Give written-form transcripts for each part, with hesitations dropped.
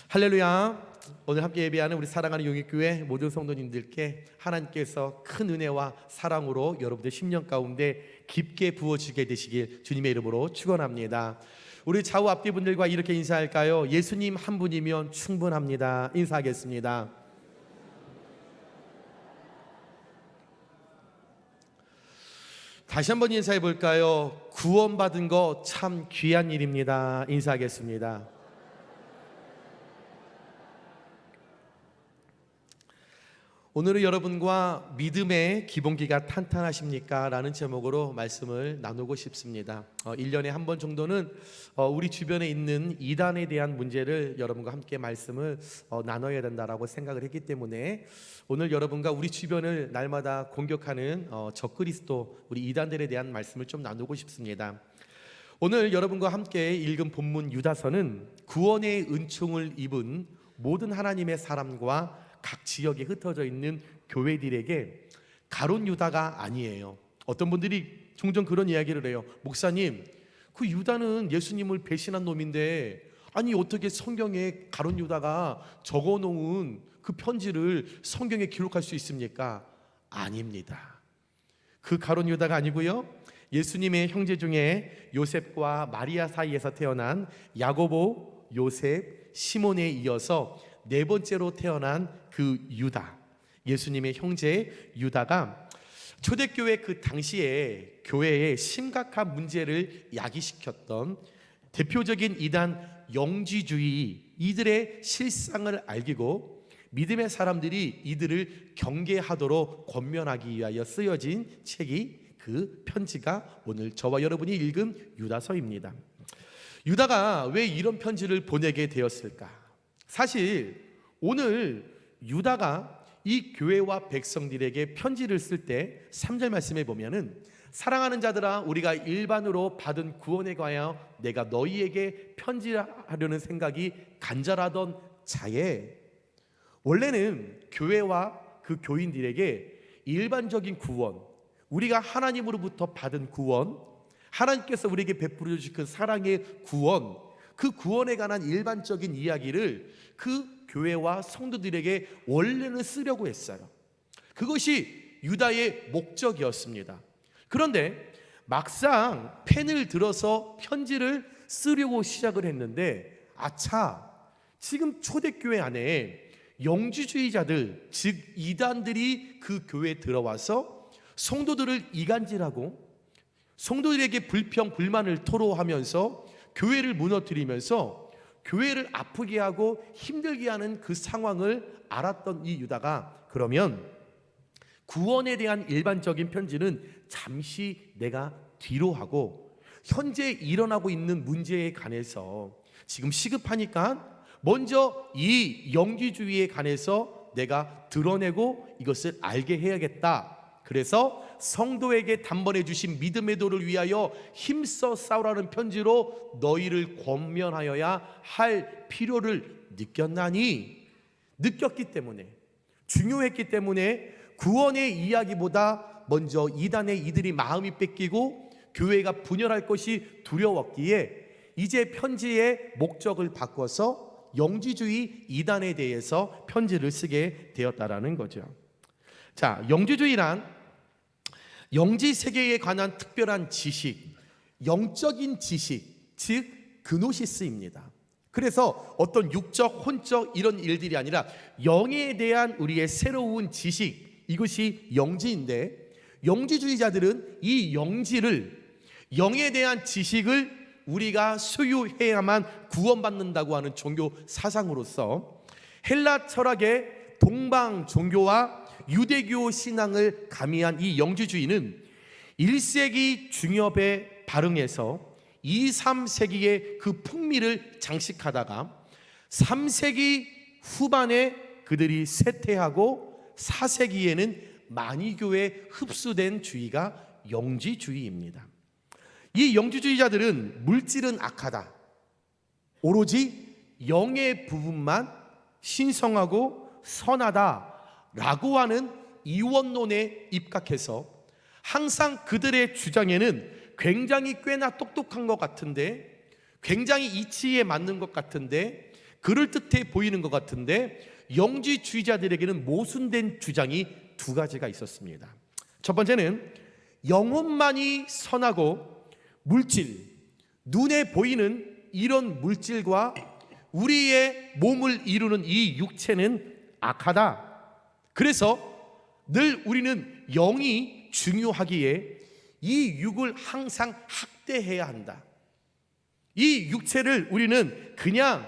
할렐루야. 오늘 함께 예배하는 우리 사랑하는 용익교회 모든 성도님들께 하나님께서 큰 은혜와 사랑으로 여러분들 심령 가운데 깊게 부어주게 되시길 주님의 이름으로 축원합니다. 우리 좌우 앞뒤 분들과 이렇게 인사할까요? 예수님 한 분이면 충분합니다. 인사하겠습니다. 다시 한번 인사해 볼까요? 구원받은 거 참 귀한 일입니다. 인사하겠습니다. 오늘은 여러분과 믿음의 기본기가 탄탄하십니까? 라는 제목으로 말씀을 나누고 싶습니다. 1년에 한 번 정도는 우리 주변에 있는 이단에 대한 문제를 여러분과 함께 말씀을 나눠야 된다라고 생각을 했기 때문에 오늘 여러분과 우리 주변을 날마다 공격하는 적그리스도 우리 이단들에 대한 말씀을 좀 나누고 싶습니다. 오늘 여러분과 함께 읽은 본문 유다서는 구원의 은총을 입은 모든 하나님의 사람과 각 지역에 흩어져 있는 교회들에게 가룟 유다가 아니에요. 어떤 분들이 종종 그런 이야기를 해요. 목사님, 그 유다는 예수님을 배신한 놈인데 아니 어떻게 성경에 가룟 유다가 적어놓은 그 편지를 성경에 기록할 수 있습니까? 아닙니다. 그 가룟 유다가 아니고요, 예수님의 형제 중에 요셉과 마리아 사이에서 태어난 야고보, 요셉, 시몬에 이어서 네 번째로 태어난 그 유다, 예수님의 형제 유다가 초대교회 그 당시에 교회의 심각한 문제를 야기시켰던 대표적인 이단 영지주의, 이들의 실상을 알기고 믿음의 사람들이 이들을 경계하도록 권면하기 위하여 쓰여진 책이 그 편지가 오늘 저와 여러분이 읽은 유다서입니다. 유다가 왜 이런 편지를 보내게 되었을까? 사실 오늘 유다가 이 교회와 백성들에게 편지를 쓸 때 3절 말씀에 보면은 사랑하는 자들아, 우리가 일반으로 받은 구원에 관하여 내가 너희에게 편지하려는 생각이 간절하던 자에, 원래는 교회와 그 교인들에게 일반적인 구원, 우리가 하나님으로부터 받은 구원, 하나님께서 우리에게 베풀어 주신 그 사랑의 구원, 그 구원에 관한 일반적인 이야기를 그 교회와 성도들에게 원래는 쓰려고 했어요. 그것이 유다의 목적이었습니다. 그런데 막상 펜을 들어서 편지를 쓰려고 시작을 했는데, 아차, 지금 초대교회 안에 영지주의자들, 즉 이단들이 그 교회에 들어와서 성도들을 이간질하고 성도들에게 불평, 불만을 토로하면서 교회를 무너뜨리면서 교회를 아프게 하고 힘들게 하는 그 상황을 알았던 이 유다가, 그러면 구원에 대한 일반적인 편지는 잠시 내가 뒤로 하고 현재 일어나고 있는 문제에 관해서 지금 시급하니까 먼저 이 영지주의에 관해서 내가 드러내고 이것을 알게 해야겠다. 그래서 성도에게 단번에 주신 믿음의 도를 위하여 힘써 싸우라는 편지로 너희를 권면하여야 할 필요를 느꼈기 때문에, 중요했기 때문에 구원의 이야기보다 먼저 이단의 이들이 마음이 뺏기고 교회가 분열할 것이 두려웠기에 이제 편지의 목적을 바꿔서 영지주의 이단에 대해서 편지를 쓰게 되었다라는 거죠. 자, 영지주의란 영지 세계에 관한 특별한 지식, 영적인 지식, 즉 그노시스입니다. 그래서 어떤 육적, 혼적 이런 일들이 아니라 영에 대한 우리의 새로운 지식, 이것이 영지인데, 영지주의자들은 이 영지를, 영에 대한 지식을 우리가 소유해야만 구원받는다고 하는 종교 사상으로서 헬라 철학의 동방 종교와 유대교 신앙을 가미한 이 영지주의는 1세기 중엽에 발흥해서 2, 3세기의 그 풍미를 장식하다가 3세기 후반에 그들이 쇠퇴하고 4세기에는 만이교에 흡수된 주의가 영지주의입니다. 이 영지주의자들은 물질은 악하다, 오로지 영의 부분만 신성하고 선하다 라고 하는 이원론에 입각해서 항상 그들의 주장에는 굉장히 꽤나 똑똑한 것 같은데, 굉장히 이치에 맞는 것 같은데, 그럴듯해 보이는 것 같은데 영지주의자들에게는 모순된 주장이 두 가지가 있었습니다. 첫 번째는 영혼만이 선하고 물질, 눈에 보이는 이런 물질과 우리의 몸을 이루는 이 육체는 악하다. 그래서 늘 우리는 영이 중요하기에 이 육을 항상 학대해야 한다. 이 육체를 우리는 그냥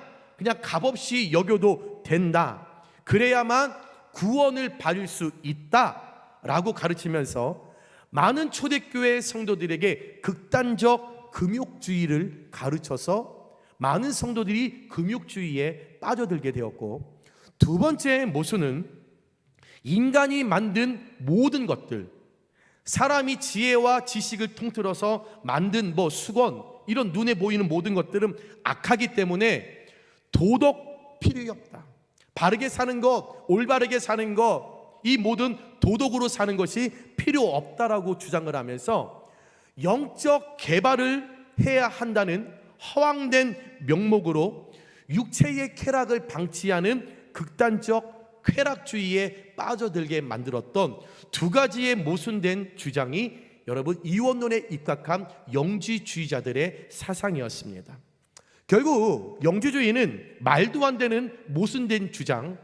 값없이 여겨도 된다. 그래야만 구원을 받을 수 있다라고 가르치면서 많은 초대교회 성도들에게 극단적 금욕주의를 가르쳐서 많은 성도들이 금욕주의에 빠져들게 되었고, 두 번째 모순은 인간이 만든 모든 것들, 사람이 지혜와 지식을 통틀어서 만든 수건, 이런 눈에 보이는 모든 것들은 악하기 때문에 도덕 필요 없다. 바르게 사는 것, 올바르게 사는 것, 이 모든 도덕으로 사는 것이 필요 없다라고 주장을 하면서 영적 개발을 해야 한다는 허황된 명목으로 육체의 쾌락을 방치하는 극단적 쾌락주의에 빠져들게 만들었던 두 가지의 모순된 주장이 여러분 이원론에 입각한 영지주의자들의 사상이었습니다. 결국 영지주의는 말도 안 되는 모순된 주장,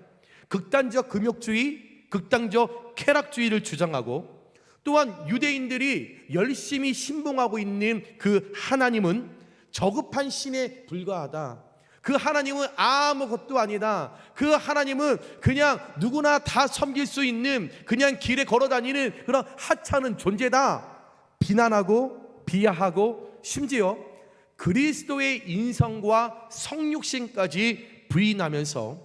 극단적 금욕주의, 극단적 쾌락주의를 주장하고, 또한 유대인들이 열심히 신봉하고 있는 그 하나님은 저급한 신에 불과하다. 그 하나님은 아무것도 아니다. 그 하나님은 그냥 누구나 다 섬길 수 있는 그냥 길에 걸어다니는 그런 하찮은 존재다. 비난하고 비하하고 심지어 그리스도의 인성과 성육신까지 부인하면서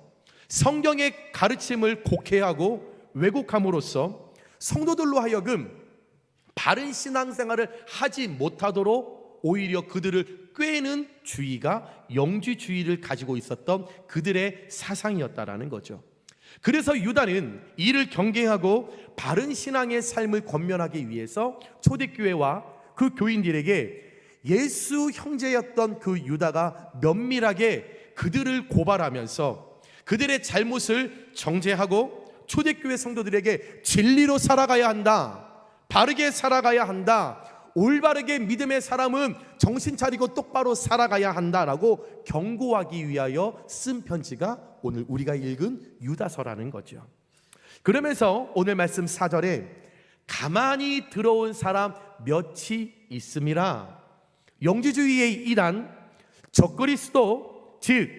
성경의 가르침을 곡해하고 왜곡함으로써 성도들로 하여금 바른 신앙생활을 하지 못하도록 오히려 그들을 꾀는 주의가 영지주의를 가지고 있었던 그들의 사상이었다라는 거죠. 그래서 유다는 이를 경계하고 바른 신앙의 삶을 권면하기 위해서 초대교회와 그 교인들에게 예수 형제였던 그 유다가 면밀하게 그들을 고발하면서 그들의 잘못을 정죄하고 초대교회 성도들에게 진리로 살아가야 한다, 바르게 살아가야 한다, 올바르게 믿음의 사람은 정신 차리고 똑바로 살아가야 한다라고 경고하기 위하여 쓴 편지가 오늘 우리가 읽은 유다서라는 거죠. 그러면서 오늘 말씀 4절에 가만히 들어온 사람 몇이 있음이라, 영지주의의 이단 적그리스도 즉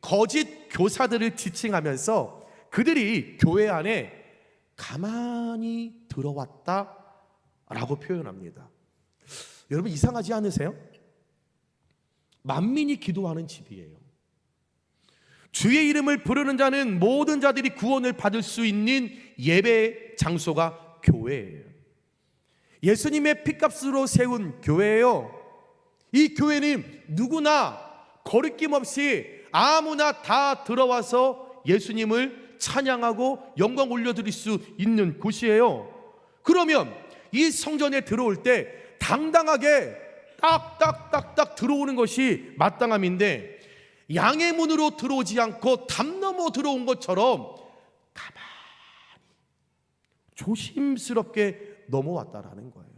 거짓 교사들을 지칭하면서 그들이 교회 안에 가만히 들어왔다라고 표현합니다. 여러분 이상하지 않으세요? 만민이 기도하는 집이에요. 주의 이름을 부르는 자는 모든 자들이 구원을 받을 수 있는 예배 장소가 교회예요. 예수님의 피값으로 세운 교회예요. 이 교회는 누구나 거리낌 없이 아무나 다 들어와서 예수님을 찬양하고 영광 올려드릴 수 있는 곳이에요. 그러면 이 성전에 들어올 때 당당하게 딱딱딱딱 들어오는 것이 마땅함인데, 양의 문으로 들어오지 않고 담 넘어 들어온 것처럼 가만히 조심스럽게 넘어왔다라는 거예요.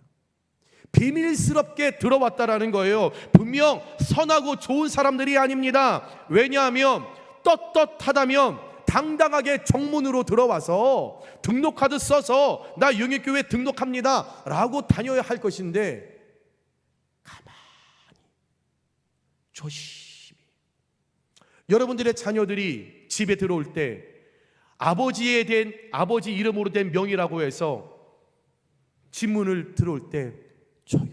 비밀스럽게 들어왔다라는 거예요. 분명 선하고 좋은 사람들이 아닙니다. 왜냐하면 떳떳하다면 당당하게 정문으로 들어와서 등록카드 써서 나 영예교회 등록합니다 라고 다녀야 할 것인데, 가만히 조심히 여러분들의 자녀들이 집에 들어올 때 아버지 이름으로 된 명의라고 해서 집 문을 들어올 때 조용히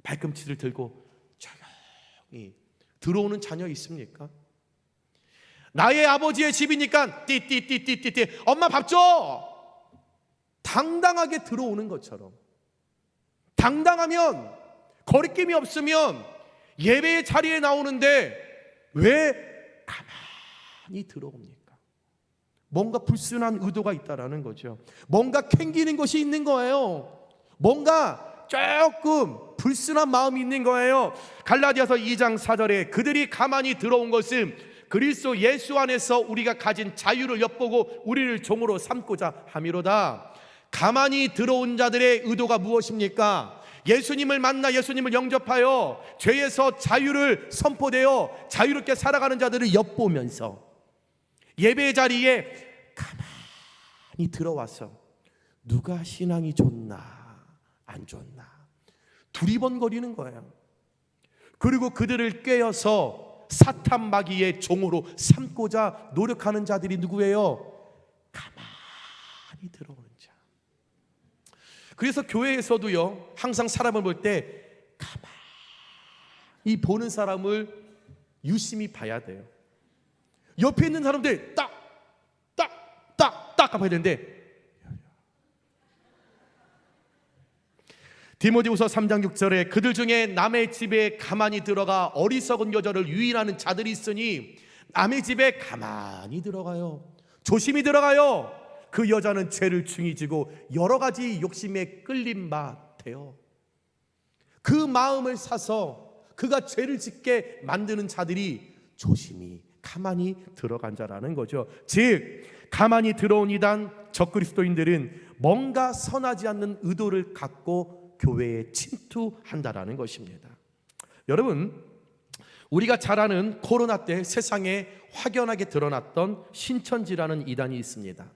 발꿈치를 들고 조용히 들어오는 자녀 있습니까? 나의 아버지의 집이니까 띠띠띠띠띠띠 엄마 밥 줘! 당당하게 들어오는 것처럼, 당당하면 거리낌이 없으면 예배의 자리에 나오는데 왜 가만히 들어옵니까? 뭔가 불순한 의도가 있다라는 거죠. 뭔가 캥기는 것이 있는 거예요. 뭔가 조금 불순한 마음이 있는 거예요. 갈라디아서 2장 4절에 그들이 가만히 들어온 것은 그리스도 예수 안에서 우리가 가진 자유를 엿보고 우리를 종으로 삼고자 함이로다. 가만히 들어온 자들의 의도가 무엇입니까? 예수님을 만나 예수님을 영접하여 죄에서 자유를 선포되어 자유롭게 살아가는 자들을 엿보면서 예배 자리에 가만히 들어와서 누가 신앙이 좋나 안 좋나 두리번거리는 거예요. 그리고 그들을 꿰어서 사탄 마귀의 종으로 삼고자 노력하는 자들이 누구예요? 가만히 들어오는 자. 그래서 교회에서도요, 항상 사람을 볼 때 가만히 보는 사람을 유심히 봐야 돼요. 옆에 있는 사람들 딱 봐야 되는데, 디모데후서 3장 6절에 그들 중에 남의 집에 가만히 들어가 어리석은 여자를 유인하는 자들이 있으니 남의 집에 가만히 들어가요. 조심히 들어가요. 그 여자는 죄를 중히 지고 여러 가지 욕심에 끌린 바 돼요. 그 마음을 사서 그가 죄를 짓게 만드는 자들이 조심히 가만히 들어간 자라는 거죠. 즉 가만히 들어온 이단 적그리스도인들은 뭔가 선하지 않는 의도를 갖고 교회에 침투한다라는 것입니다. 여러분, 우리가 잘 아는 코로나 때 세상에 확연하게 드러났던 신천지라는 이단이 있습니다.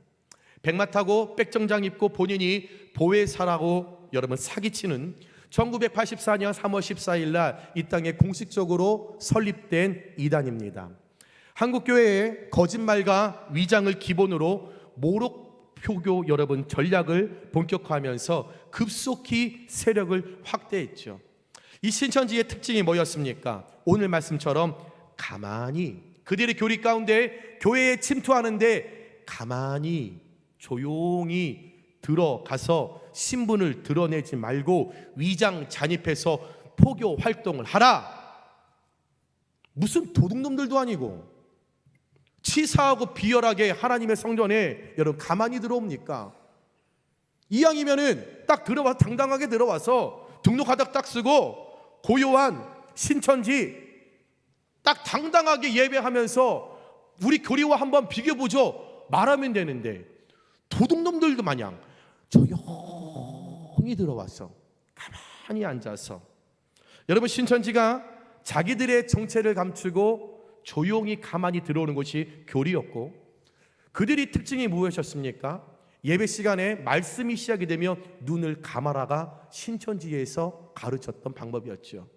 백마 타고 백정장 입고 본인이 보혜사라고 여러분 사기치는 1984년 3월 14일 날 이 땅에 공식적으로 설립된 이단입니다. 한국교회의 거짓말과 위장을 기본으로 모독 표교 여러분 전략을 본격화하면서 급속히 세력을 확대했죠. 이 신천지의 특징이 뭐였습니까? 오늘 말씀처럼 가만히 그들의 교리 가운데 교회에 침투하는데 가만히 조용히 들어가서 신분을 드러내지 말고 위장 잔입해서 포교 활동을 하라. 무슨 도둑놈들도 아니고 치사하고 비열하게 하나님의 성전에 여러분 가만히 들어옵니까? 이왕이면은 딱 들어와서 당당하게 들어와서 등록하다 딱 쓰고 고요한 신천지 딱 당당하게 예배하면서 우리 교리와 한번 비교보죠 말하면 되는데, 도둑놈들도 마냥 조용히 들어와서 가만히 앉아서, 여러분 신천지가 자기들의 정체를 감추고 조용히 가만히 들어오는 것이 교리였고, 그들이 특징이 무엇이었습니까? 예배 시간에 말씀이 시작이 되면 눈을 감아라가 신천지에서 가르쳤던 방법이었죠.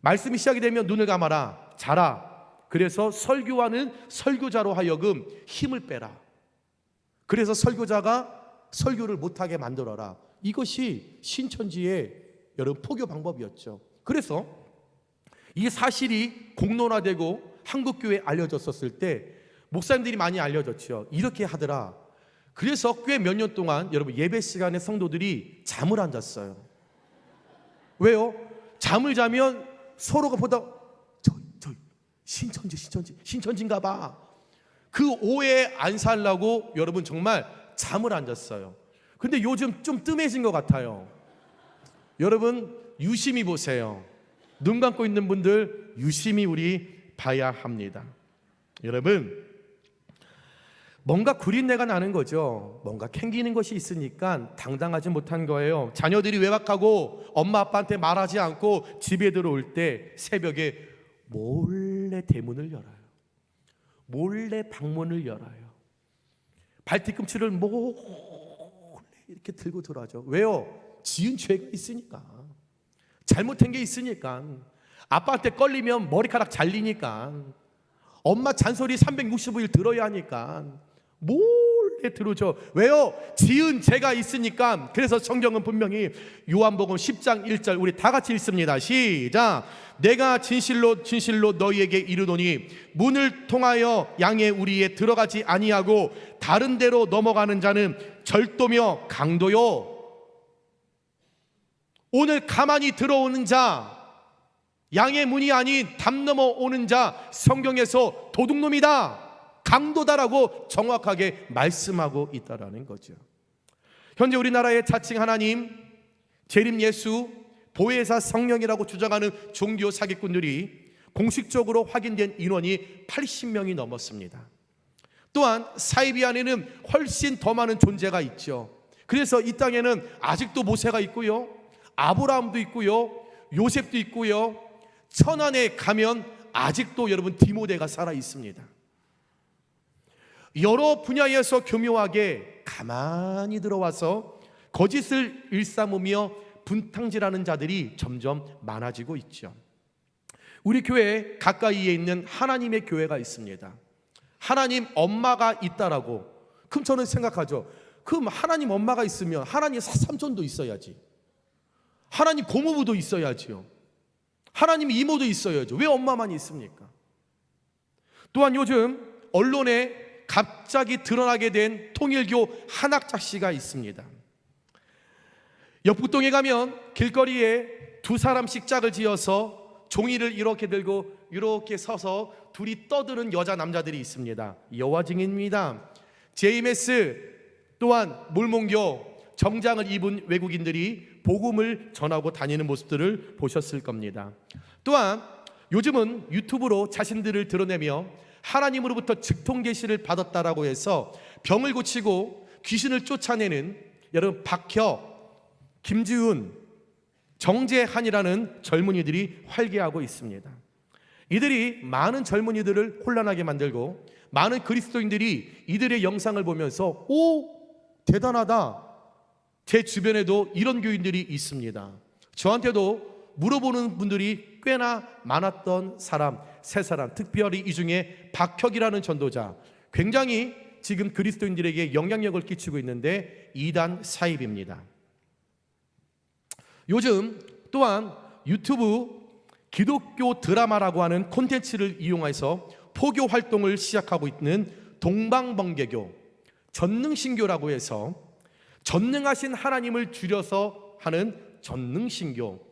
말씀이 시작이 되면 눈을 감아라, 자라. 그래서 설교하는 설교자로 하여금 힘을 빼라. 그래서 설교자가 설교를 못하게 만들어라. 이것이 신천지의 여러분 포교 방법이었죠. 그래서 이 사실이 공론화되고 한국교회에 알려졌었을 때 목사님들이 많이 알려졌죠. 이렇게 하더라. 그래서 꽤 몇 년 동안 여러분 예배 시간에 성도들이 잠을 안 잤어요. 왜요? 잠을 자면 서로가 보다 저 신천지인가 봐. 그 오해 안 살라고 여러분 정말 잠을 안 잤어요. 근데 요즘 좀 뜸해진 것 같아요. 여러분 유심히 보세요. 눈 감고 있는 분들 유심히 우리 봐야 합니다. 여러분 뭔가 구린내가 나는 거죠. 뭔가 캥기는 것이 있으니까 당당하지 못한 거예요. 자녀들이 외박하고 엄마 아빠한테 말하지 않고 집에 들어올 때 새벽에 몰래 대문을 열어요. 몰래 방문을 열어요. 발뒤꿈치를 몰래 이렇게 들고 들어가죠. 왜요? 지은 죄가 있으니까, 잘못한 게 있으니까, 아빠한테 걸리면 머리카락 잘리니까, 엄마 잔소리 365일 들어야 하니까 몰래 들어오죠. 왜요? 지은 죄가 있으니까. 그래서 성경은 분명히 요한복음 10장 1절 우리 다 같이 읽습니다. 시작. 내가 진실로 진실로 너희에게 이르노니 문을 통하여 양의 우리에 들어가지 아니하고 다른 데로 넘어가는 자는 절도며 강도요. 오늘 가만히 들어오는 자, 양의 문이 아닌 담 넘어오는 자, 성경에서 도둑놈이다, 강도다라고 정확하게 말씀하고 있다라는 거죠. 현재 우리나라의 자칭 하나님, 재림 예수, 보혜사 성령이라고 주장하는 종교 사기꾼들이 공식적으로 확인된 인원이 80명이 넘었습니다. 또한 사이비 안에는 훨씬 더 많은 존재가 있죠. 그래서 이 땅에는 아직도 모세가 있고요, 아브라함도 있고요, 요셉도 있고요, 천안에 가면 아직도 여러분 디모데가 살아 있습니다. 여러 분야에서 교묘하게 가만히 들어와서 거짓을 일삼으며 분탕질하는 자들이 점점 많아지고 있죠. 우리 교회 가까이에 있는 하나님의 교회가 있습니다. 하나님 엄마가 있다라고, 그럼 저는 생각하죠. 그럼 하나님 엄마가 있으면 하나님 삼촌도 있어야지, 하나님 고모부도 있어야지요, 하나님 이모도 있어야죠. 왜 엄마만 있습니까? 또한 요즘 언론에 갑자기 드러나게 된 통일교 한학자씨가 있습니다. 역북동에 가면 길거리에 두 사람씩 짝을 지어서 종이를 이렇게 들고 이렇게 서서 둘이 떠드는 여자 남자들이 있습니다. 여호와 증인입니다. JMS 또한 몰몬교 정장을 입은 외국인들이 복음을 전하고 다니는 모습들을 보셨을 겁니다. 또한 요즘은 유튜브로 자신들을 드러내며 하나님으로부터 직통 계시를 받았다라고 해서 병을 고치고 귀신을 쫓아내는 여러분 박혀, 김지훈, 정재한이라는 젊은이들이 활개하고 있습니다. 이들이 많은 젊은이들을 혼란하게 만들고 많은 그리스도인들이 이들의 영상을 보면서 오, 대단하다, 제 주변에도 이런 교인들이 있습니다, 저한테도 물어보는 분들이 꽤나 많았던 사람, 세 사람, 특별히 이 중에 박혁이라는 전도자, 굉장히 지금 그리스도인들에게 영향력을 끼치고 있는데 이단 사입입니다. 요즘 또한 유튜브 기독교 드라마라고 하는 콘텐츠를 이용해서 포교 활동을 시작하고 있는 동방번개교, 전능신교라고 해서 전능하신 하나님을 줄여서 하는 전능신교.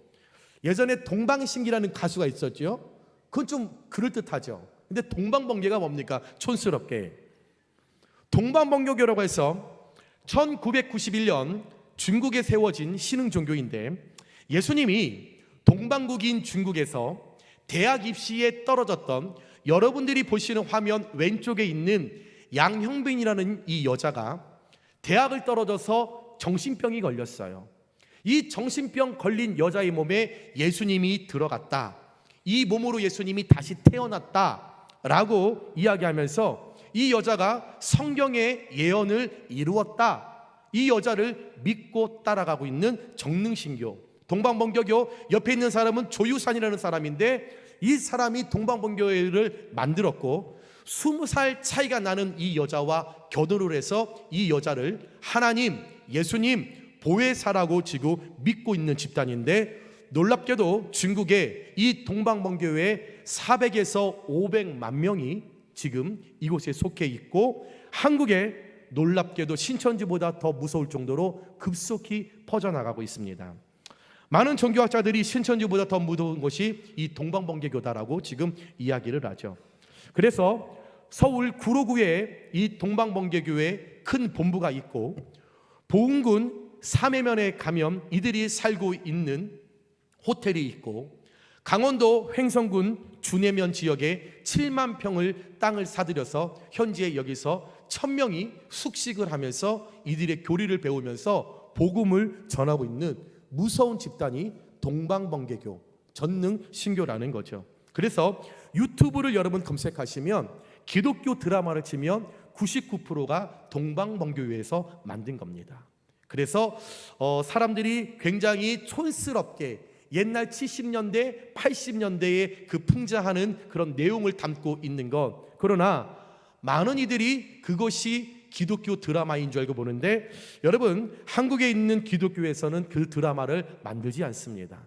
예전에 동방신기라는 가수가 있었죠. 그건 좀 그럴듯하죠. 근데 동방번개가 뭡니까? 촌스럽게. 동방번개교라고 해서 1991년 중국에 세워진 신흥 종교인데, 예수님이 동방국인 중국에서 대학 입시에 떨어졌던, 여러분들이 보시는 화면 왼쪽에 있는 양형빈이라는 이 여자가 대학을 떨어져서 정신병이 걸렸어요. 이 정신병 걸린 여자의 몸에 예수님이 들어갔다, 이 몸으로 예수님이 다시 태어났다 라고 이야기하면서 이 여자가 성경의 예언을 이루었다, 이 여자를 믿고 따라가고 있는 정능신교, 동방번개교. 옆에 있는 사람은 조유산이라는 사람인데, 이 사람이 동방번개를 만들었고 20살 차이가 나는 이 여자와 결혼을 해서 이 여자를 하나님, 예수님, 보혜사라고 지고 믿고 있는 집단인데, 놀랍게도 중국에 이 동방번개에 400에서 500만 명이 지금 이곳에 속해 있고, 한국에 놀랍게도 신천지보다 더 무서울 정도로 급속히 퍼져나가고 있습니다. 많은 종교학자들이 신천지보다 더 무서운 것이 이 동방번개교다라고 지금 이야기를 하죠. 그래서 서울 구로구에 이 동방번개교회 큰 본부가 있고, 보은군 삼해면에 가면 이들이 살고 있는 호텔이 있고, 강원도 횡성군 준해면 지역에 7만 평을 땅을 사들여서 현재 여기서 1000명이 숙식을 하면서 이들의 교리를 배우면서 복음을 전하고 있는 무서운 집단이 동방번개교, 전능신교라는 거죠. 그래서 유튜브를 여러분 검색하시면 기독교 드라마를 치면 99%가 동방번개교에서 만든 겁니다. 그래서 사람들이 굉장히 촌스럽게 옛날 70년대, 80년대에 그 풍자하는 그런 내용을 담고 있는 것, 그러나 많은 이들이 그것이 기독교 드라마인 줄 알고 보는데, 여러분 한국에 있는 기독교에서는 그 드라마를 만들지 않습니다.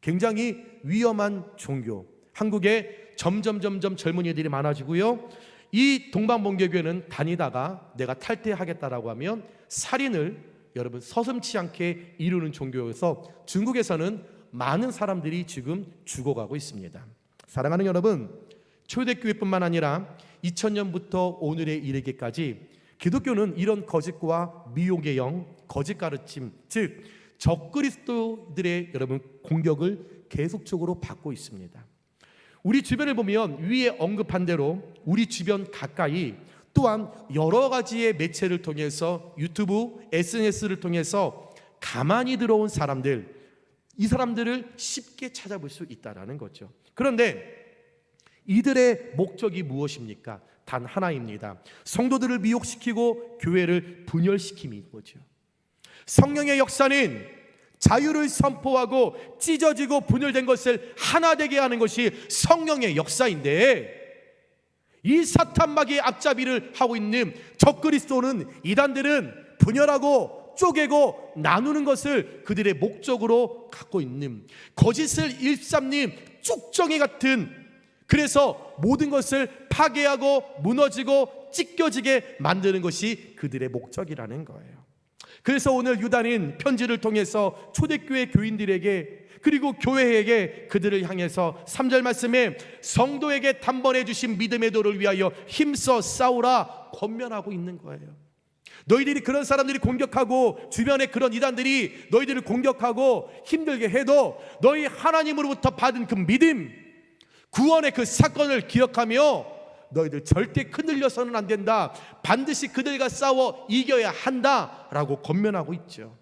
굉장히 위험한 종교, 한국에 점점 젊은이들이 많아지고요, 이 동방번개교회는 다니다가 내가 탈퇴하겠다라고 하면 살인을 여러분 서슴지 않게 이루는 종교여서 중국에서는 많은 사람들이 지금 죽어가고 있습니다. 사랑하는 여러분, 초대교회뿐만 아니라 2000년부터 오늘에 이르기까지 기독교는 이런 거짓과 미혹의 영, 거짓 가르침, 즉 적그리스도들의 여러분 공격을 계속적으로 받고 있습니다. 우리 주변을 보면 위에 언급한 대로 우리 주변 가까이 또한 여러 가지의 매체를 통해서 유튜브, SNS를 통해서 가만히 들어온 사람들, 이 사람들을 쉽게 찾아볼 수 있다는 거죠. 그런데 이들의 목적이 무엇입니까? 단 하나입니다. 성도들을 미혹시키고 교회를 분열시킴인 거죠. 성령의 역사는 자유를 선포하고 찢어지고 분열된 것을 하나 되게 하는 것이 성령의 역사인데, 이 사탄 마귀의 앞잡이를 하고 있는 적그리스도는, 이단들은 분열하고 쪼개고 나누는 것을 그들의 목적으로 갖고 있는, 거짓을 일삼는 쭉정이 같은, 그래서 모든 것을 파괴하고 무너지고 찢겨지게 만드는 것이 그들의 목적이라는 거예요. 그래서 오늘 유다는 편지를 통해서 초대교회 교인들에게 그리고 교회에게 그들을 향해서 3절 말씀에 성도에게 단번에 주신 믿음의 도를 위하여 힘써 싸우라 권면하고 있는 거예요. 너희들이 그런 사람들이 공격하고 주변에 그런 이단들이 너희들을 공격하고 힘들게 해도 너희 하나님으로부터 받은 그 믿음, 구원의 그 사건을 기억하며 너희들 절대 흔들려서는 안 된다, 반드시 그들과 싸워 이겨야 한다라고 권면하고 있죠.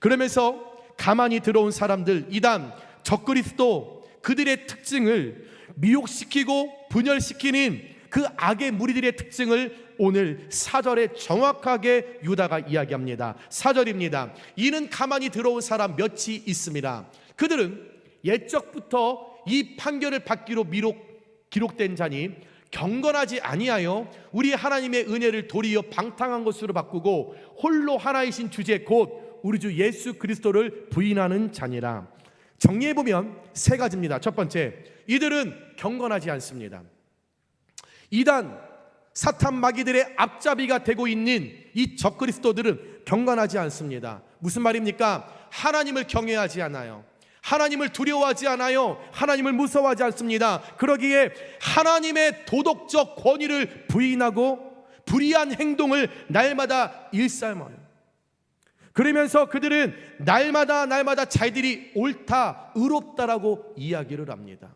그러면서 가만히 들어온 사람들, 이단, 적그리스도, 그들의 특징을 미혹시키고 분열시키는 그 악의 무리들의 특징을 오늘 4절에 정확하게 유다가 이야기합니다. 4절입니다. 이는 가만히 들어온 사람 몇이 있습니다. 그들은 옛적부터 이 판결을 받기로 기록된 자니 경건하지 아니하여 우리 하나님의 은혜를 도리어 방탕한 것으로 바꾸고 홀로 하나이신 주제 곧 우리 주 예수 그리스도를 부인하는 자니라. 정리해보면 세 가지입니다. 첫 번째, 이들은 경건하지 않습니다. 이단, 사탄 마귀들의 앞잡이가 되고 있는 이 적그리스도들은 경건하지 않습니다. 무슨 말입니까? 하나님을 경외하지 않아요. 하나님을 두려워하지 않아요. 하나님을 무서워하지 않습니다. 그러기에 하나님의 도덕적 권위를 부인하고 불의한 행동을 날마다 일삼아요. 그러면서 그들은 날마다 자기들이 옳다, 의롭다라고 이야기를 합니다.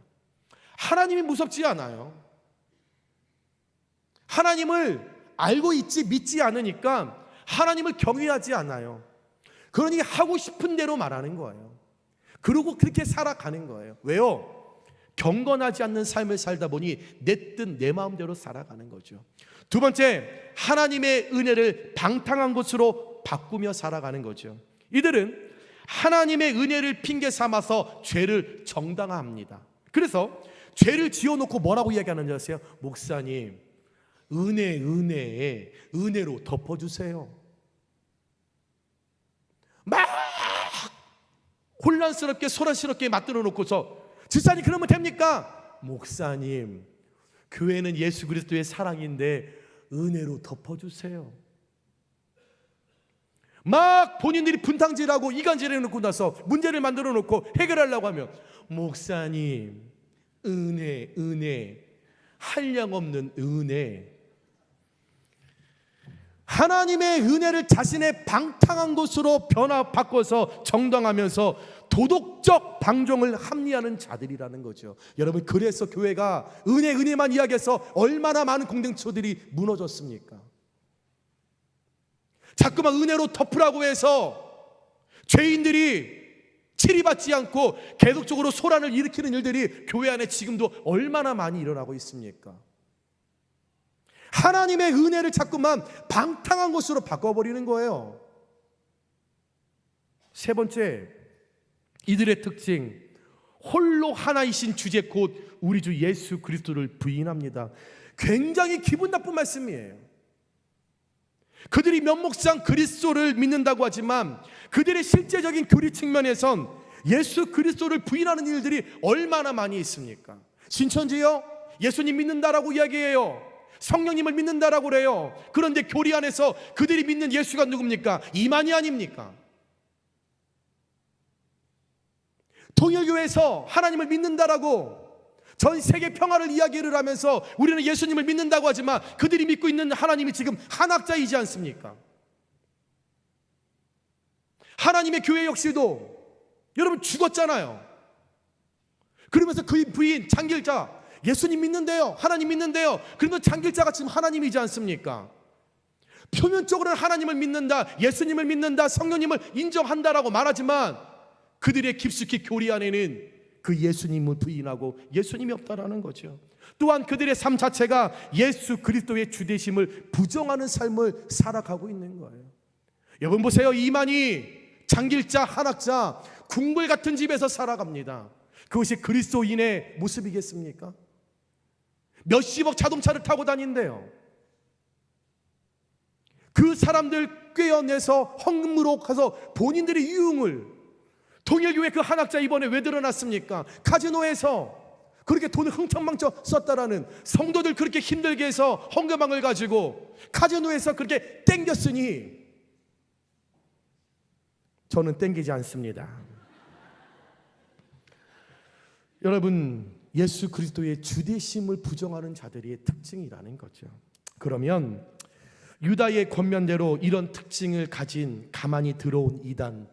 하나님이 무섭지 않아요. 하나님을 알고 있지 믿지 않으니까 하나님을 경외하지 않아요. 그러니 하고 싶은 대로 말하는 거예요. 그리고 그렇게 살아가는 거예요. 왜요? 경건하지 않는 삶을 살다 보니 내 뜻 내 마음대로 살아가는 거죠. 두 번째, 하나님의 은혜를 방탕한 것으로 바꾸며 살아가는 거죠. 이들은 하나님의 은혜를 핑계 삼아서 죄를 정당화합니다. 그래서 죄를 지어놓고 뭐라고 이야기하는지 아세요? 목사님, 은혜로 덮어주세요. 막 혼란스럽게 소란스럽게 만들어 놓고서, 집사님 그러면 됩니까? 목사님, 교회는 예수 그리스도의 사랑인데 은혜로 덮어주세요. 막 본인들이 분탕질하고 이간질해 놓고 나서 문제를 만들어 놓고 해결하려고 하면, 목사님 은혜, 한량없는 은혜. 하나님의 은혜를 자신의 방탕한 것으로 바꿔서 정당하면서 도덕적 방종을 합리하는 자들이라는 거죠. 여러분, 그래서 교회가 은혜만 이야기해서 얼마나 많은 공동체들이 무너졌습니까? 자꾸만 은혜로 덮으라고 해서 죄인들이 치리받지 않고 계속적으로 소란을 일으키는 일들이 교회 안에 지금도 얼마나 많이 일어나고 있습니까? 하나님의 은혜를 자꾸만 방탕한 것으로 바꿔버리는 거예요. 세 번째, 이들의 특징, 홀로 하나이신 주제 곧 우리 주 예수 그리스도를 부인합니다. 굉장히 기분 나쁜 말씀이에요. 그들이 면목상 그리스도를 믿는다고 하지만 그들의 실제적인 교리 측면에선 예수 그리스도를 부인하는 일들이 얼마나 많이 있습니까? 신천지요? 예수님 믿는다라고 이야기해요. 성령님을 믿는다라고 그래요. 그런데 교리 안에서 그들이 믿는 예수가 누굽니까? 이만희 아닙니까? 통일교회에서 하나님을 믿는다라고 전 세계 평화를 이야기를 하면서 우리는 예수님을 믿는다고 하지만 그들이 믿고 있는 하나님이 지금 한학자이지 않습니까? 하나님의 교회 역시도 여러분 죽었잖아요. 그러면서 그의 부인 장길자, 예수님 믿는데요, 하나님 믿는데요. 그러면 장길자가 지금 하나님이지 않습니까? 표면적으로는 하나님을 믿는다, 예수님을 믿는다, 성령님을 인정한다라고 말하지만 그들의 깊숙이 교리 안에는 그 예수님을 부인하고 예수님이 없다라는 거죠. 또한 그들의 삶 자체가 예수 그리스도의 주되심을 부정하는 삶을 살아가고 있는 거예요. 여러분 보세요. 이만희, 장길자, 한학자, 궁궐 같은 집에서 살아갑니다. 그것이 그리스도인의 모습이겠습니까? 몇십억 자동차를 타고 다닌대요. 그 사람들 꿰어내서 헌금으로 가서 본인들의 유흥을, 통일교회 그 한학자 이번에 왜 드러났습니까? 카지노에서 그렇게 돈을 흥청망청 썼다라는, 성도들 그렇게 힘들게 해서 헌금왕을 가지고 카지노에서 그렇게 땡겼으니 저는 땡기지 않습니다. 여러분, 예수 그리스도의 주되심을 부정하는 자들의 특징이라는 거죠. 그러면 유다의 권면대로 이런 특징을 가진 가만히 들어온 이단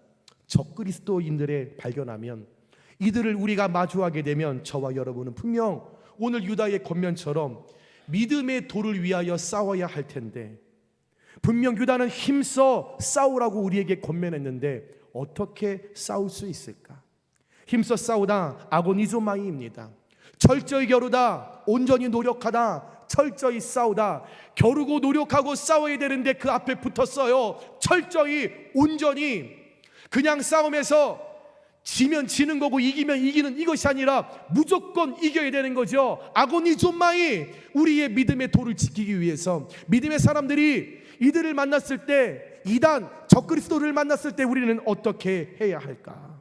적그리스도인들을 발견하면, 이들을 우리가 마주하게 되면 저와 여러분은 분명 오늘 유다의 권면처럼 믿음의 도를 위하여 싸워야 할 텐데, 분명 유다는 힘써 싸우라고 우리에게 권면했는데 어떻게 싸울 수 있을까? 힘써 싸우다 아고니조마이입니다. 철저히 겨루다, 온전히 노력하다, 철저히 싸우다. 겨루고 노력하고 싸워야 되는데 그 앞에 붙었어요. 철저히, 온전히. 그냥 싸움에서 지면 지는 거고 이기면 이기는 이것이 아니라 무조건 이겨야 되는 거죠. 아고니조마이. 우리의 믿음의 도를 지키기 위해서 믿음의 사람들이 이들을 만났을 때, 이단 적그리스도를 만났을 때 우리는 어떻게 해야 할까?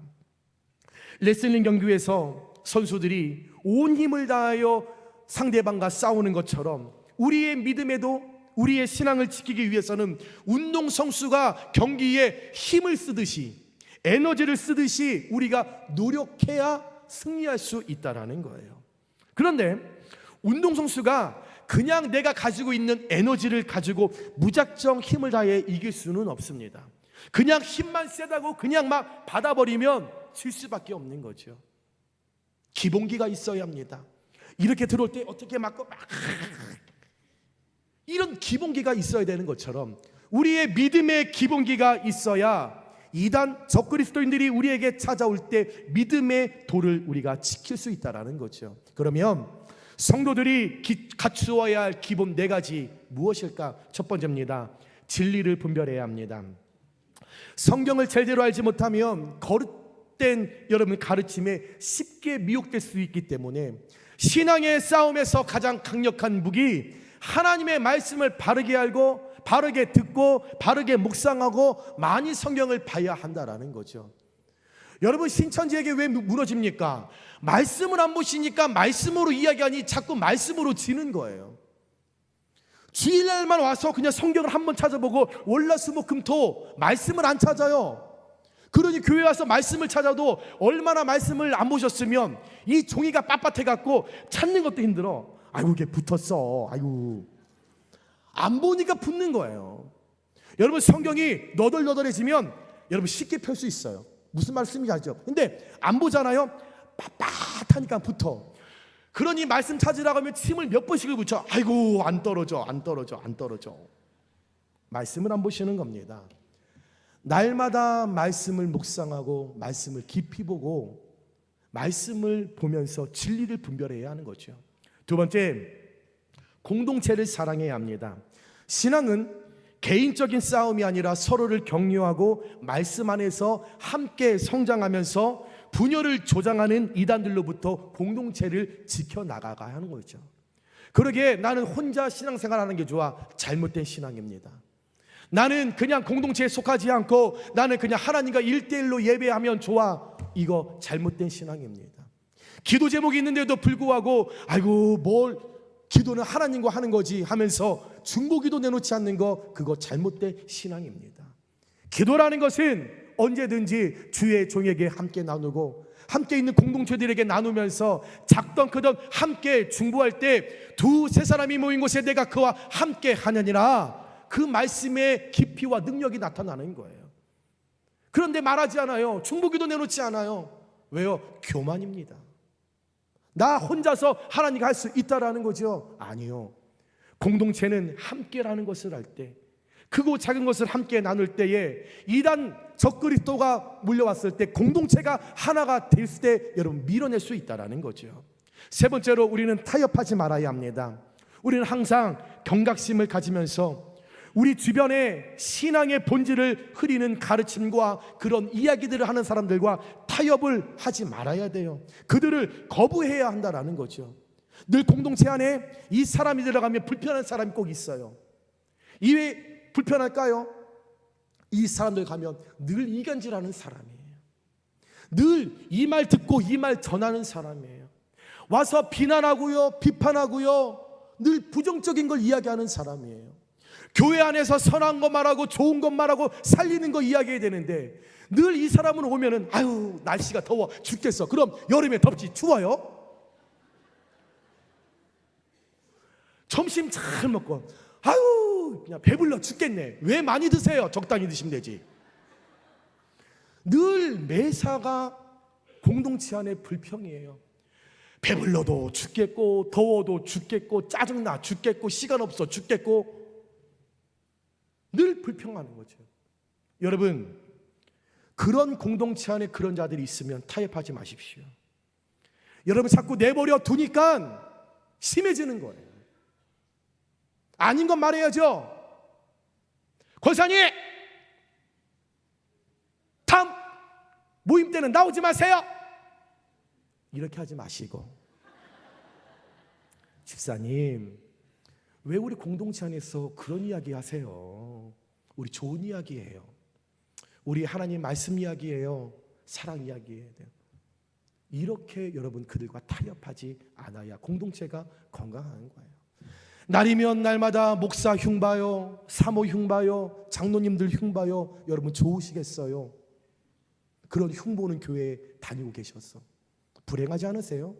레슬링 경기에서 선수들이 온 힘을 다하여 상대방과 싸우는 것처럼 우리의 믿음에도, 우리의 신앙을 지키기 위해서는 운동선수가 경기에 힘을 쓰듯이, 에너지를 쓰듯이 우리가 노력해야 승리할 수 있다는 거예요. 그런데 운동선수가 그냥 내가 가지고 있는 에너지를 가지고 무작정 힘을 다해 이길 수는 없습니다. 그냥 힘만 세다고 그냥 막 받아버리면 질 수밖에 없는 거죠. 기본기가 있어야 합니다. 이렇게 들어올 때 어떻게 맞고 막 이런 기본기가 있어야 되는 것처럼 우리의 믿음의 기본기가 있어야 이단 적그리스도인들이 우리에게 찾아올 때 믿음의 도를 우리가 지킬 수 있다는 거죠. 그러면 성도들이 갖추어야 할 기본 4가지 무엇일까? 첫 번째입니다. 진리를 분별해야 합니다. 성경을 제대로 알지 못하면 거듭된 여러분 가르침에 쉽게 미혹될 수 있기 때문에 신앙의 싸움에서 가장 강력한 무기, 하나님의 말씀을 바르게 알고 바르게 듣고 바르게 묵상하고 많이 성경을 봐야 한다라는 거죠. 여러분, 신천지에게 왜 무너집니까? 말씀을 안 보시니까 말씀으로 이야기하니 자꾸 말씀으로 지는 거예요. 주일날만 와서 그냥 성경을 한번 찾아보고 월화수목금토 말씀을 안 찾아요. 그러니 교회 와서 말씀을 찾아도 얼마나 말씀을 안 보셨으면 이 종이가 빳빳해 갖고 찾는 것도 힘들어. 아이고 이게 붙었어. 아이고 안 보니까 붙는 거예요. 여러분, 성경이 너덜너덜해지면 여러분 쉽게 펼 수 있어요. 무슨 말씀인지 알죠? 근데 안 보잖아요. 빳빳하니까 붙어. 그러니 말씀 찾으라고 하면 침을 몇 번씩을 붙여. 아이고 안 떨어져. 말씀을 안 보시는 겁니다. 날마다 말씀을 묵상하고 말씀을 깊이 보고 말씀을 보면서 진리를 분별해야 하는 거죠. 두 번째, 공동체를 사랑해야 합니다. 신앙은 개인적인 싸움이 아니라 서로를 격려하고 말씀 안에서 함께 성장하면서 분열을 조장하는 이단들로부터 공동체를 지켜나가야 하는 거죠. 그러기에 나는 혼자 신앙생활하는 게 좋아. 잘못된 신앙입니다. 나는 그냥 공동체에 속하지 않고 나는 그냥 하나님과 1대1로 예배하면 좋아. 이거 잘못된 신앙입니다. 기도 제목이 있는데도 불구하고 아이고 뭘 기도는 하나님과 하는 거지 하면서 중보기도 내놓지 않는 거, 그거 잘못된 신앙입니다. 기도라는 것은 언제든지 주의 종에게 함께 나누고 함께 있는 공동체들에게 나누면서 작던 크던 함께 중보할 때 2-3 사람이 모인 곳에 내가 그와 함께 하느니라, 그 말씀의 깊이와 능력이 나타나는 거예요. 그런데 말하지 않아요. 중보기도 내놓지 않아요. 왜요? 교만입니다. 나 혼자서 하나님과 할 수 있다라는 거죠. 아니요. 공동체는 함께라는 것을 할 때, 크고 작은 것을 함께 나눌 때에 이단 적그리스도가 물려왔을 때 공동체가 하나가 됐을 때 여러분 밀어낼 수 있다라는 거죠. 세 번째로 우리는 타협하지 말아야 합니다. 우리는 항상 경각심을 가지면서 우리 주변에 신앙의 본질을 흐리는 가르침과 그런 이야기들을 하는 사람들과 타협을 하지 말아야 돼요. 그들을 거부해야 한다라는 거죠. 늘 공동체 안에 이 사람이 들어가면 불편한 사람이 꼭 있어요. 왜 불편할까요? 이 사람들 가면 늘 이간질하는 사람이에요. 늘 이 말 듣고 이 말 전하는 사람이에요. 와서 비난하고요, 비판하고요, 늘 부정적인 걸 이야기하는 사람이에요. 교회 안에서 선한 것 말하고 좋은 것 말하고 살리는 거 이야기해야 되는데 늘 이 사람은 오면은 아유 날씨가 더워 죽겠어. 그럼 여름에 덥지 추워요? 점심 잘 먹고 아유 그냥 배불러 죽겠네. 왜 많이 드세요? 적당히 드시면 되지. 늘 매사가 공동체 안에 불평이에요. 배불러도 죽겠고 더워도 죽겠고 짜증나 죽겠고 시간 없어 죽겠고 늘 불평하는 거죠. 여러분 그런 공동체 안에 그런 자들이 있으면 타협하지 마십시오. 여러분 자꾸 내버려 두니까 심해지는 거예요. 아닌 건 말해야죠. 권사님 다음 모임 때는 나오지 마세요. 이렇게 하지 마시고 집사님 왜 우리 공동체 안에서 그런 이야기 하세요? 우리 좋은 이야기예요. 우리 하나님 말씀 이야기예요. 사랑 이야기예요. 이렇게 여러분 그들과 타협하지 않아야 공동체가 건강한 거예요. 날이면 날마다 목사 흉봐요, 사모 흉봐요, 장로님들 흉봐요. 여러분 좋으시겠어요? 그런 흉보는 교회에 다니고 계셔서 불행하지 않으세요?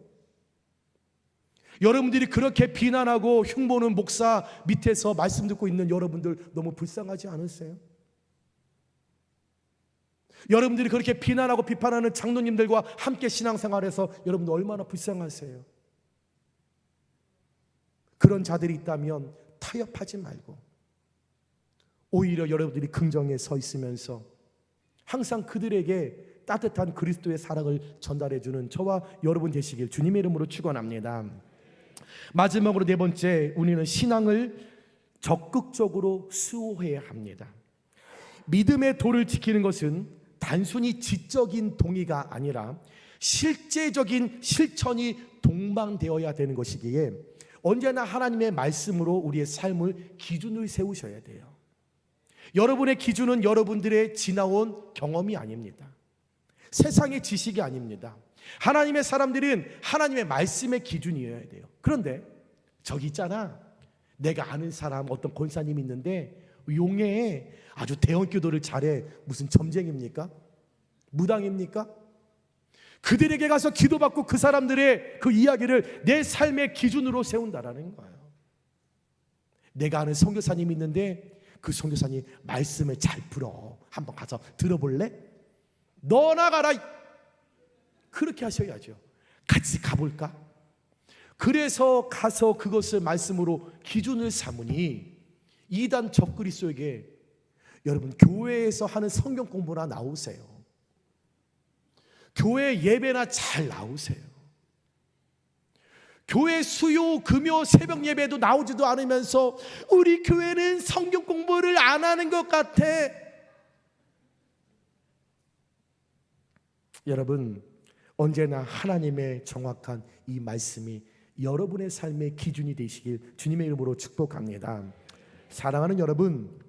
여러분들이 그렇게 비난하고 흉보는 목사 밑에서 말씀 듣고 있는 여러분들 너무 불쌍하지 않으세요? 여러분들이 그렇게 비난하고 비판하는 장로님들과 함께 신앙생활해서 여러분들 얼마나 불쌍하세요? 그런 자들이 있다면 타협하지 말고 오히려 여러분들이 긍정에 서 있으면서 항상 그들에게 따뜻한 그리스도의 사랑을 전달해주는 저와 여러분 되시길 주님의 이름으로 축원합니다. 마지막으로 네 번째, 우리는 신앙을 적극적으로 수호해야 합니다. 믿음의 도를 지키는 것은 단순히 지적인 동의가 아니라 실제적인 실천이 동반되어야 되는 것이기에 언제나 하나님의 말씀으로 우리의 삶을 기준을 세우셔야 돼요. 여러분의 기준은 여러분들의 지나온 경험이 아닙니다. 세상의 지식이 아닙니다. 하나님의 사람들은 하나님의 말씀의 기준이어야 돼요. 그런데 저기 있잖아, 내가 아는 사람 어떤 권사님이 있는데 용해에 아주 대형 기도를 잘해. 무슨 점쟁입니까? 무당입니까? 그들에게 가서 기도받고 그 사람들의 그 이야기를 내 삶의 기준으로 세운다라는 거예요. 내가 아는 선교사님이 있는데 그 선교사님 말씀을 잘 풀어. 한번 가서 들어볼래? 너나 가라. 그렇게 하셔야죠. 같이 가볼까? 그래서 가서 그것을 말씀으로 기준을 삼으니 이단 적그리스도에게 여러분 교회에서 하는 성경 공부나 나오세요. 교회 예배나 잘 나오세요. 교회 수요 금요 새벽 예배도 나오지도 않으면서 우리 교회는 성경 공부를 안 하는 것 같아. 여러분 언제나 하나님의 정확한 이 말씀이 여러분의 삶의 기준이 되시길 주님의 이름으로 축복합니다. 사랑하는 여러분,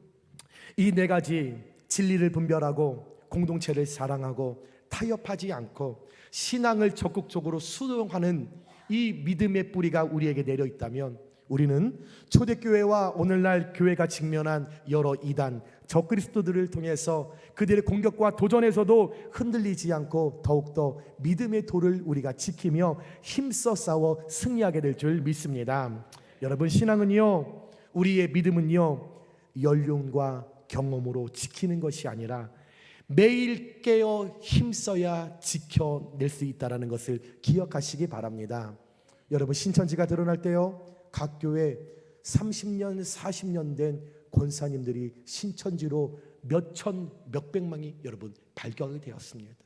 이 네 가지 진리를 분별하고 공동체를 사랑하고 타협하지 않고 신앙을 적극적으로 수용하는 이 믿음의 뿌리가 우리에게 내려 있다면 우리는 초대교회와 오늘날 교회가 직면한 여러 이단 적그리스도들을 통해서 그들의 공격과 도전에서도 흔들리지 않고 더욱더 믿음의 도를 우리가 지키며 힘써 싸워 승리하게 될 줄 믿습니다. 여러분 신앙은요, 우리의 믿음은요 연륜과 경험으로 지키는 것이 아니라 매일 깨어 힘써야 지켜낼 수 있다는 것을 기억하시기 바랍니다. 여러분, 신천지가 드러날 때요, 각 교회 30년 40년 된 권사님들이 신천지로 몇백명이 여러분 발견이 되었습니다.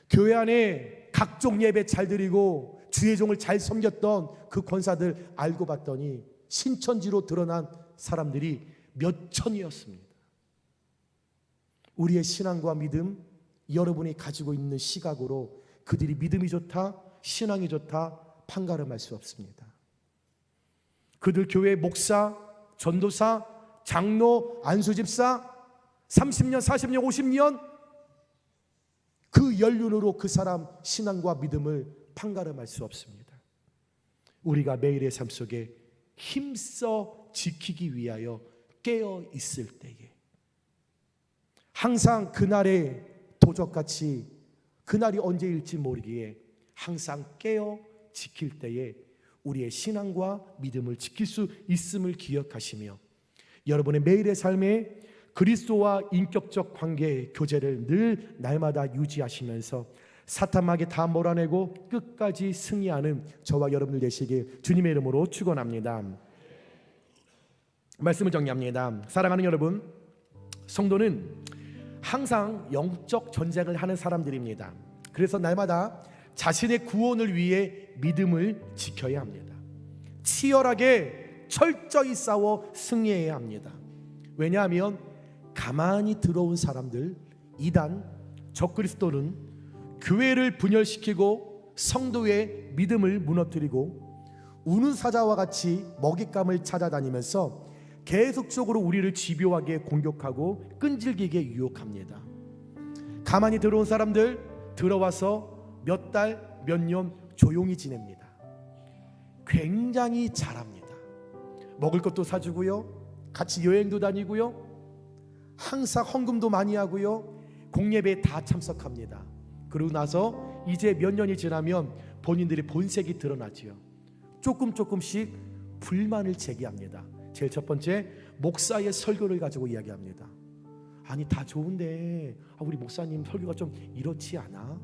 교회 안에 각종 예배 잘 드리고 주의 종을 잘 섬겼던 그 권사들 알고 봤더니 신천지로 드러난 사람들이 몇천이었습니다. 우리의 신앙과 믿음, 여러분이 가지고 있는 시각으로 그들이 믿음이 좋다, 신앙이 좋다 판가름할 수 없습니다. 그들 교회 목사, 전도사, 장로, 안수집사 30년, 40년, 50년 그 연륜으로 그 사람 신앙과 믿음을 판가름할 수 없습니다. 우리가 매일의 삶 속에 힘써 지키기 위하여 깨어 있을 때에, 항상 그날의 도적같이 그날이 언제일지 모르기에 항상 깨어 지킬 때에 우리의 신앙과 믿음을 지킬 수 있음을 기억하시며, 여러분의 매일의 삶에 그리스도와 인격적 관계 교제를 늘 날마다 유지하시면서 사탄에게 다 몰아내고 끝까지 승리하는 저와 여러분들 되시길 주님의 이름으로 축원합니다. 말씀을 정리합니다. 사랑하는 여러분, 성도는 항상 영적 전쟁을 하는 사람들입니다. 그래서 날마다 자신의 구원을 위해 믿음을 지켜야 합니다. 치열하게 철저히 싸워 승리해야 합니다. 왜냐하면 가만히 들어온 사람들, 이단, 적그리스도는 교회를 분열시키고 성도의 믿음을 무너뜨리고 우는 사자와 같이 먹잇감을 찾아다니면서 계속적으로 우리를 집요하게 공격하고 끈질기게 유혹합니다. 가만히 들어온 사람들 들어와서 몇 달, 몇 년 조용히 지냅니다. 굉장히 잘합니다. 먹을 것도 사주고요, 같이 여행도 다니고요, 항상 헌금도 많이 하고요, 공예배에 다 참석합니다. 그러고 나서 이제 몇 년이 지나면 본인들의 본색이 드러나지요. 조금씩 불만을 제기합니다. 제일 첫 번째, 목사의 설교를 가지고 이야기합니다. 아니 다 좋은데 우리 목사님 설교가 좀 이렇지 않아?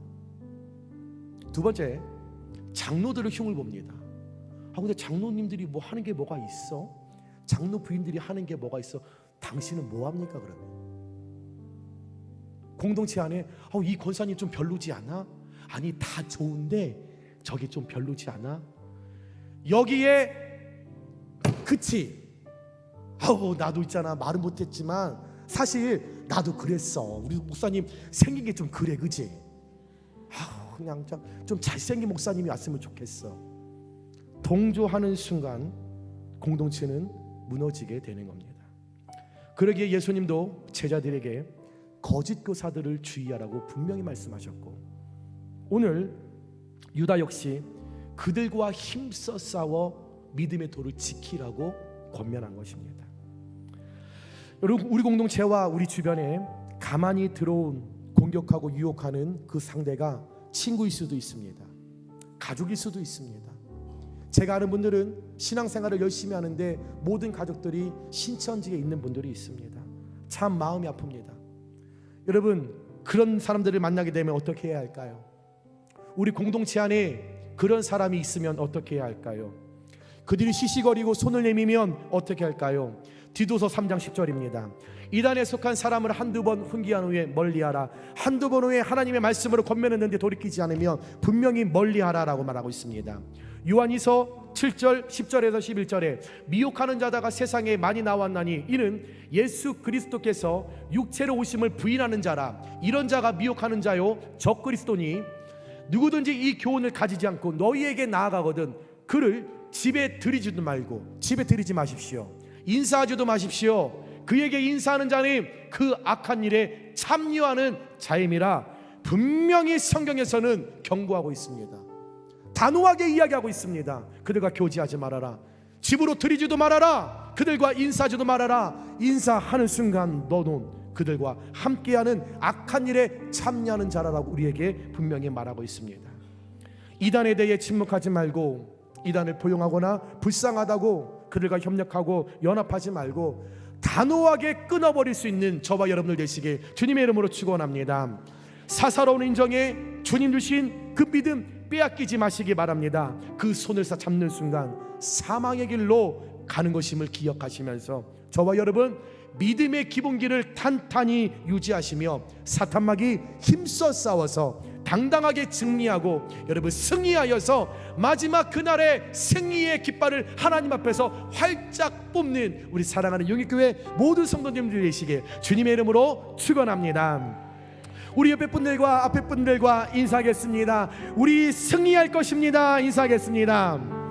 두 번째, 장로들의 흉을 봅니다. 근데 장로님들이 뭐 하는 게 뭐가 있어? 장로 부인들이 하는 게 뭐가 있어? 당신은 뭐 합니까 그러면? 공동체 안에 이 권사님 좀 별로지 않아? 아니 다 좋은데 저게 좀 별로지 않아? 여기에 그치? 나도 있잖아, 말은 못했지만 사실 나도 그랬어. 우리 목사님 생긴 게 좀 그래, 그치? 그냥 좀 잘생긴 목사님이 왔으면 좋겠어. 동조하는 순간 공동체는 무너지게 되는 겁니다. 그러기에 예수님도 제자들에게 거짓 교사들을 주의하라고 분명히 말씀하셨고, 오늘 유다 역시 그들과 힘써 싸워 믿음의 도를 지키라고 권면한 것입니다. 여러분, 우리 공동체와 우리 주변에 가만히 들어온 공격하고 유혹하는 그 상대가 친구일 수도 있습니다. 가족일 수도 있습니다. 제가 아는 분들은 신앙생활을 열심히 하는데 모든 가족들이 신천지에 있는 분들이 있습니다. 참 마음이 아픕니다. 여러분, 그런 사람들을 만나게 되면 어떻게 해야 할까요? 우리 공동체 안에 그런 사람이 있으면 어떻게 해야 할까요? 그들이 시시거리고 손을 내밀면 어떻게 할까요? 디도서 3장 10절입니다. 이단에 속한 사람을 한두 번 훈계한 후에 멀리하라. 한두 번 후에 하나님의 말씀으로 권면했는데 돌이키지 않으면 분명히 멀리하라라고 말하고 있습니다. 요한이서 7절 10절에서 11절에 미혹하는 자다가 세상에 많이 나왔나니 이는 예수 그리스도께서 육체로 오심을 부인하는 자라. 이런 자가 미혹하는 자요 적그리스도니 누구든지 이 교훈을 가지지 않고 너희에게 나아가거든 그를 집에 들이지도 말고, 집에 들이지 마십시오. 인사하지도 마십시오. 그에게 인사하는 자는 그 악한 일에 참여하는 자임이라 분명히 성경에서는 경고하고 있습니다. 단호하게 이야기하고 있습니다. 그들과 교제하지 말아라. 집으로 들이지도 말아라. 그들과 인사하지도 말아라. 인사하는 순간 너는 그들과 함께하는 악한 일에 참여하는 자라라고 우리에게 분명히 말하고 있습니다. 이단에 대해 침묵하지 말고, 이단을 포용하거나 불쌍하다고 그들과 협력하고 연합하지 말고 단호하게 끊어버릴 수 있는 저와 여러분들 되시길 주님의 이름으로 축원합니다. 사사로운 인정에 주님 주신 그 믿음 빼앗기지 마시기 바랍니다. 그 손을 잡는 순간 사망의 길로 가는 것임을 기억하시면서 저와 여러분 믿음의 기본기를 탄탄히 유지하시며 사탄막이 힘써 싸워서 당당하게 승리하고 여러분 승리하여서 마지막 그날의 승리의 깃발을 하나님 앞에서 활짝 뽑는 우리 사랑하는 영익교회 모든 성도님들 되시길 주님의 이름으로 축원합니다. 우리 옆에 분들과 앞에 분들과 인사하겠습니다. 우리 승리할 것입니다. 인사하겠습니다.